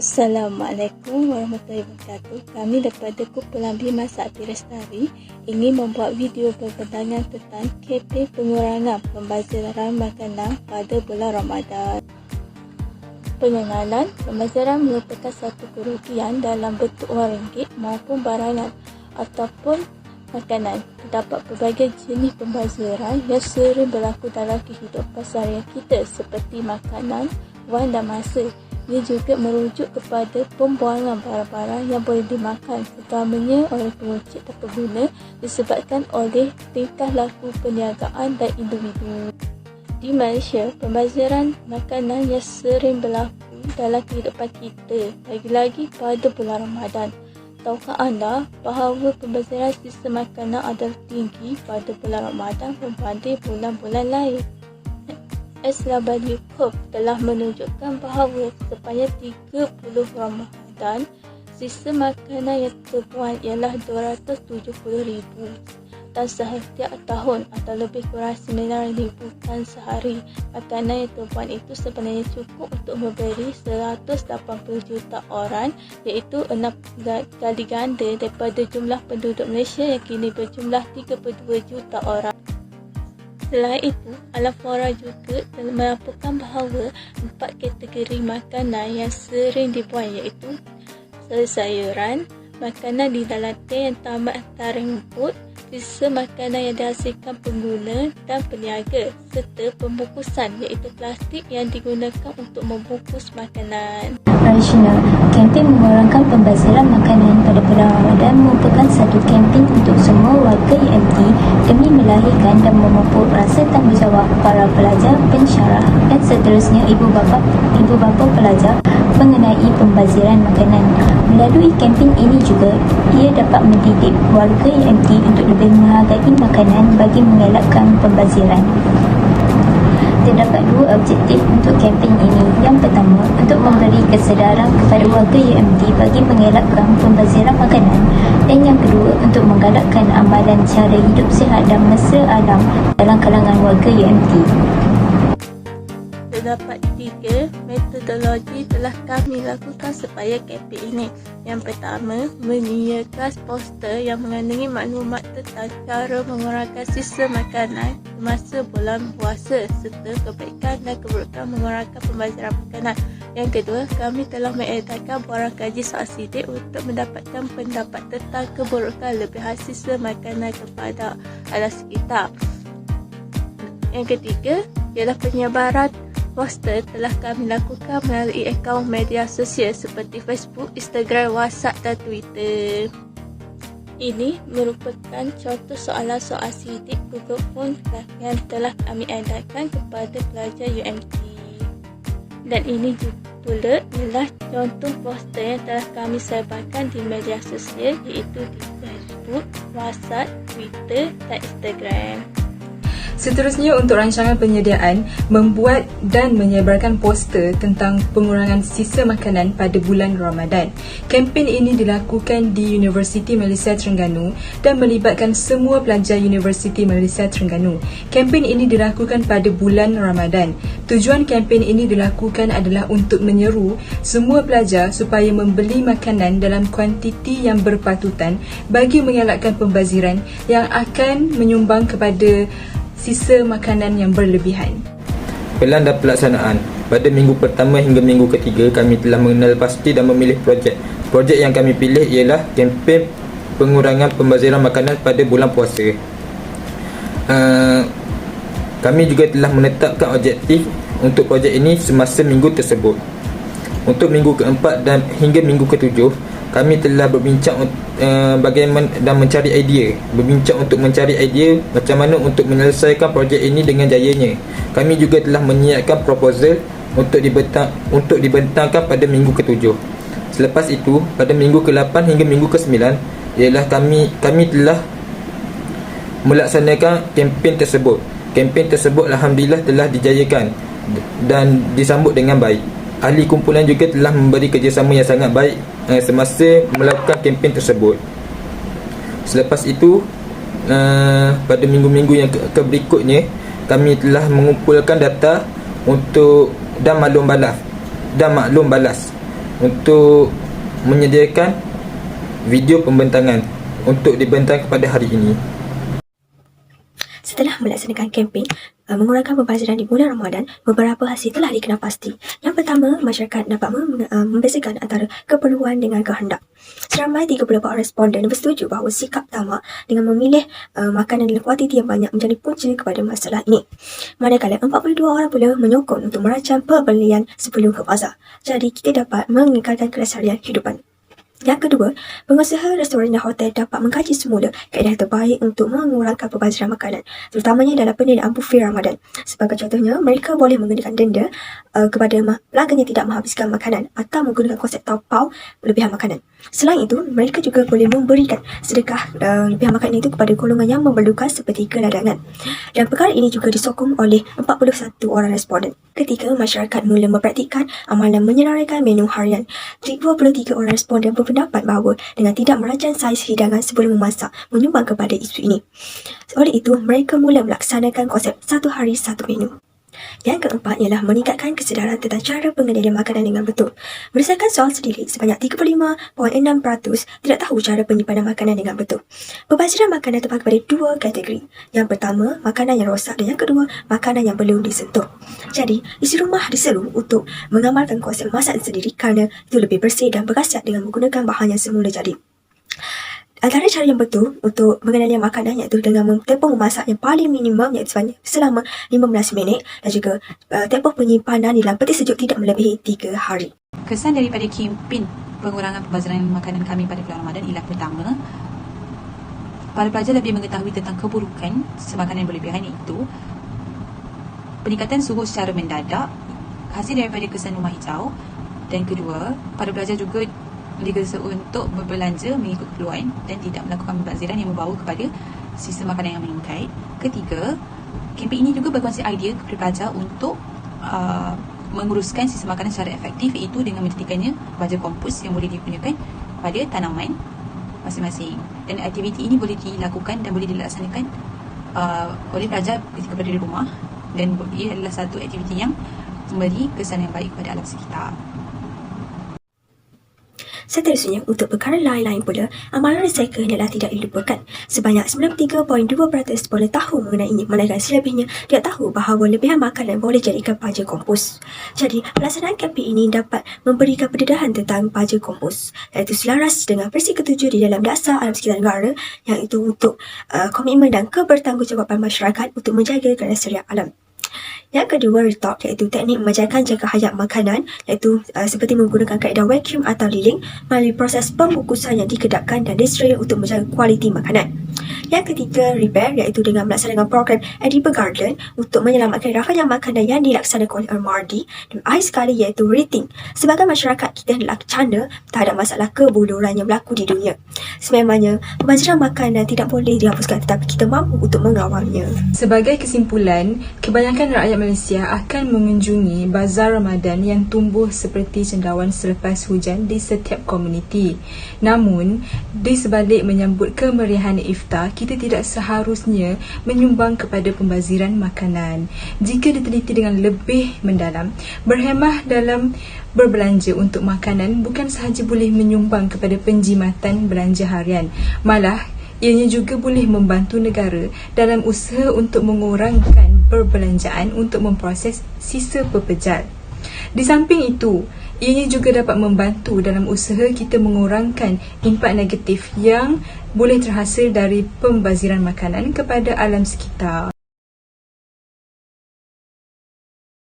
Assalamualaikum warahmatullahi wabarakatuh. Kami daripada Kumpulan Bima Sakti Lestari ingin membuat video perbincangan tentang kempen pengurangan pembaziran makanan pada bulan Ramadan. Pengenalan, pembaziran merupakan satu kerugian dalam bentuk wang ringgit maupun barangan ataupun makanan. Terdapat pelbagai jenis pembaziran yang sering berlaku dalam kehidupan seharian kita seperti makanan, wang dan masa. Ia juga merujuk kepada pembuangan barang-barang yang boleh dimakan, terutamanya oleh pengucik dan pengguna disebabkan oleh tingkah laku perniagaan dan individu. Di Malaysia, pembaziran makanan yang sering berlaku dalam kehidupan kita, lagi-lagi pada bulan Ramadan. Tahukah anda bahawa pembaziran sistem makanan adalah tinggi pada bulan Ramadan berbanding bulan-bulan lain? SWCOP telah menunjukkan bahawa sepanjang 30 Ramadan, sistem makanan yang terbuang ialah 270,000 dan setiap tahun atau lebih kurang 9,000 tan sehari. Makanan yang terbuang itu sebenarnya cukup untuk memberi 180 juta orang, iaitu 6 kali ganda daripada jumlah penduduk Malaysia yang kini berjumlah 32 juta orang. Selain itu, Alam Flora juga telah melaporkan bahawa 4 kategori makanan yang sering dibuang iaitu sayuran, makanan di dalam tin yang tamat taring rumput, sisa makanan yang dihasilkan pengguna dan peniaga, serta pembungkusan iaitu plastik yang digunakan untuk membungkus makanan. Tradisional, kempen mengurangkan pembaziran makanan pada bulan Ramadan merupakan satu kempen untuk semua warga UMT demi melahirkan dan memupuk rasa tanggungjawab para pelajar, pensyarah dan seterusnya ibu bapa pelajar mengenai pembaziran makanan. Melalui kempen ini juga, ia dapat mendidik warga UMT untuk lebih menghargai makanan bagi mengelakkan pembaziran. Terdapat 2 objektif untuk kempen ini. Yang pertama, untuk memberi kesedaran kepada warga UMT bagi mengelakkan pembaziran makanan, dan yang kedua, untuk menggalakkan amalan cara hidup sihat dan mesra alam dalam kalangan warga UMT. Terdapat 3 metodologi telah kami lakukan supaya kempen ini. Yang pertama, menyediakan poster yang mengandungi maklumat tentang cara mengurangkan sisa makanan semasa bulan puasa serta kebaikan dan keburukan mengurangkan pembaziran makanan. Yang kedua, kami telah mengedarkan borang kaji soal sidik untuk mendapatkan pendapat tentang keburukan lebihan sisa makanan kepada alam sekitar. Yang ketiga, ialah penyebaran poster telah kami lakukan melalui akaun media sosial seperti Facebook, Instagram, WhatsApp dan Twitter. Ini merupakan contoh soalan-soal sidik Google Form yang telah kami edarkan kepada pelajar UMT. Dan ini pula ialah contoh poster yang telah kami sebarkan di media sosial iaitu di Facebook, WhatsApp, Twitter dan Instagram. Seterusnya, untuk rancangan penyediaan, membuat dan menyebarkan poster tentang pengurangan sisa makanan pada bulan Ramadan. Kempen ini dilakukan di Universiti Malaysia Terengganu dan melibatkan semua pelajar Universiti Malaysia Terengganu. Kempen ini dilakukan pada bulan Ramadan. Tujuan kempen ini dilakukan adalah untuk menyeru semua pelajar supaya membeli makanan dalam kuantiti yang berpatutan bagi mengelakkan pembaziran yang akan menyumbang kepada sisa makanan yang berlebihan. Pelan dan pelaksanaan. Pada minggu pertama hingga minggu ketiga, kami telah mengenal pasti dan memilih projek. Projek yang kami pilih ialah kempen pengurangan pembaziran makanan pada bulan puasa. Kami juga telah menetapkan objektif untuk projek ini semasa minggu tersebut. Untuk minggu keempat dan hingga minggu ketujuh, kami telah berbincang bagaimana dan mencari idea. Berbincang untuk mencari idea macam mana untuk menyelesaikan projek ini dengan jayanya. Kami juga telah menyiapkan proposal untuk dibentangkan pada minggu ketujuh. Selepas itu, pada minggu ke-8 hingga minggu ke-9 ialah kami telah melaksanakan kempen tersebut. Kempen tersebut alhamdulillah telah dijayakan dan disambut dengan baik. Ahli kumpulan juga telah memberi kerjasama yang sangat baik semasa melakukan kempen tersebut. Selepas itu, pada minggu-minggu yang berikutnya, kami telah mengumpulkan data untuk dan maklum balas untuk menyediakan video pembentangan untuk dibentang pada hari ini. Setelah melaksanakan kempen mengurangkan pembaziran di bulan Ramadan, beberapa hasil telah dikenal pasti. Yang pertama, masyarakat dapat membezakan antara keperluan dengan kehendak. Seramai 34% responden bersetuju bahawa sikap tamak dengan memilih makanan dalam kuantiti yang banyak menjadi punca kepada masalah ini. Manakala 42 orang pula menyokong untuk merancang pembelian sebelum ke bazar. Jadi kita dapat mengekalkan kelestarian hidupan. Yang kedua, pengusaha restoran dan hotel dapat mengkaji semula kaedah terbaik untuk mengurangkan pembaziran makanan, terutamanya dalam penyediaan buffet Ramadan. Sebagai contohnya, mereka boleh mengenakan denda kepada pelanggan yang tidak menghabiskan makanan atau menggunakan konsep taupau lebihan makanan. Selain itu, mereka juga boleh memberikan sedekah lebihan makanan itu kepada golongan yang memerlukan seperti keladangan. Dan perkara ini juga disokong oleh 41 orang responden. Ketika masyarakat mula mempraktikkan amalan menyelarikan menu harian, 23 orang responden berpendapat bahawa dengan tidak merancang saiz hidangan sebelum memasak menyumbang kepada isu ini. Oleh itu, mereka mula melaksanakan konsep satu hari satu menu. Yang keempat ialah meningkatkan kesedaran tentang cara pengendalian makanan dengan betul. Berdasarkan soal sendiri, sebanyak 35.6% tidak tahu cara penyimpanan makanan dengan betul. Pembaziran makanan terbagi kepada dua kategori. Yang pertama, makanan yang rosak, dan yang kedua, makanan yang belum disentuh. Jadi, isi rumah diseru untuk mengamalkan konsep masak sendiri kerana itu lebih bersih dan berkhasiat dengan menggunakan bahan yang semula jadi. Antara cara yang betul untuk mengenali makanan iaitu dengan tempoh memasak yang paling minimum iaitu selama 15 minit dan juga tempoh penyimpanan di dalam peti sejuk tidak melebihi 3 hari. Kesan daripada kempen pengurangan pembaziran makanan kami pada bulan Ramadan ialah pertama, para pelajar lebih mengetahui tentang keburukan makanan berlebihan itu, peningkatan suhu secara mendadak hasil daripada kesan rumah hijau, dan kedua, para pelajar juga digesa untuk berbelanja mengikut keperluan dan tidak melakukan pembaziran yang membawa kepada sistem makanan yang meningkat. Ketiga, kempen ini juga berkongsi idea kepada pelajar untuk menguruskan sistem makanan secara efektif, iaitu dengan menjadikannya baja kompos yang boleh digunakan pada tanaman masing-masing. Dan aktiviti ini boleh dilakukan dan boleh dilaksanakan oleh pelajar ketika berada di rumah, dan ia adalah satu aktiviti yang memberi kesan yang baik kepada alam sekitar. Seterusnya, untuk perkara lain-lain pula, amalan recycle adalah tidak dilupakan. Sebanyak 93.2% boleh tahu mengenainya, manakala selebihnya tidak tahu bahawa lebihan makanan boleh jadikan baja kompos. Jadi, pelaksanaan kempen ini dapat memberikan pendedahan tentang baja kompos, iaitu selaras dengan versi ke-7 di dalam Dasar Alam Sekitar Negara, yang itu untuk komitmen dan kebertanggungjawaban masyarakat untuk menjaga kelestarian alam. Yang kedua, retop, iaitu teknik menjaga jangka hayat makanan, iaitu seperti menggunakan kaedah vacuum atau liling melalui proses pembungkusan yang dikedapkan dan disteril untuk menjaga kualiti makanan. Yang ketiga, repair, iaitu dengan melaksanakan program Edible Garden untuk menyelamatkan rafaian makanan yang dilaksanakan oleh MRD, dan akhir sekali iaitu rating. Sebagai masyarakat, kita hendaklah canda terhadap masalah kebuluran yang berlaku di dunia. Sememangnya, pembaziran makanan tidak boleh dihapuskan, tetapi kita mampu untuk mengawalnya. Sebagai kesimpulan, kebanyakan rakyat Malaysia akan mengunjungi bazar Ramadan yang tumbuh seperti cendawan selepas hujan di setiap komuniti. Namun, di sebalik menyambut kemeriahan iftar, kita tidak seharusnya menyumbang kepada pembaziran makanan. Jika diteliti dengan lebih mendalam, berhemah dalam berbelanja untuk makanan bukan sahaja boleh menyumbang kepada penjimatan belanja harian, malah ianya juga boleh membantu negara dalam usaha untuk mengurangkan perbelanjaan untuk memproses sisa pepejal. Di samping itu, ianya juga dapat membantu dalam usaha kita mengurangkan impak negatif yang boleh terhasil dari pembaziran makanan kepada alam sekitar.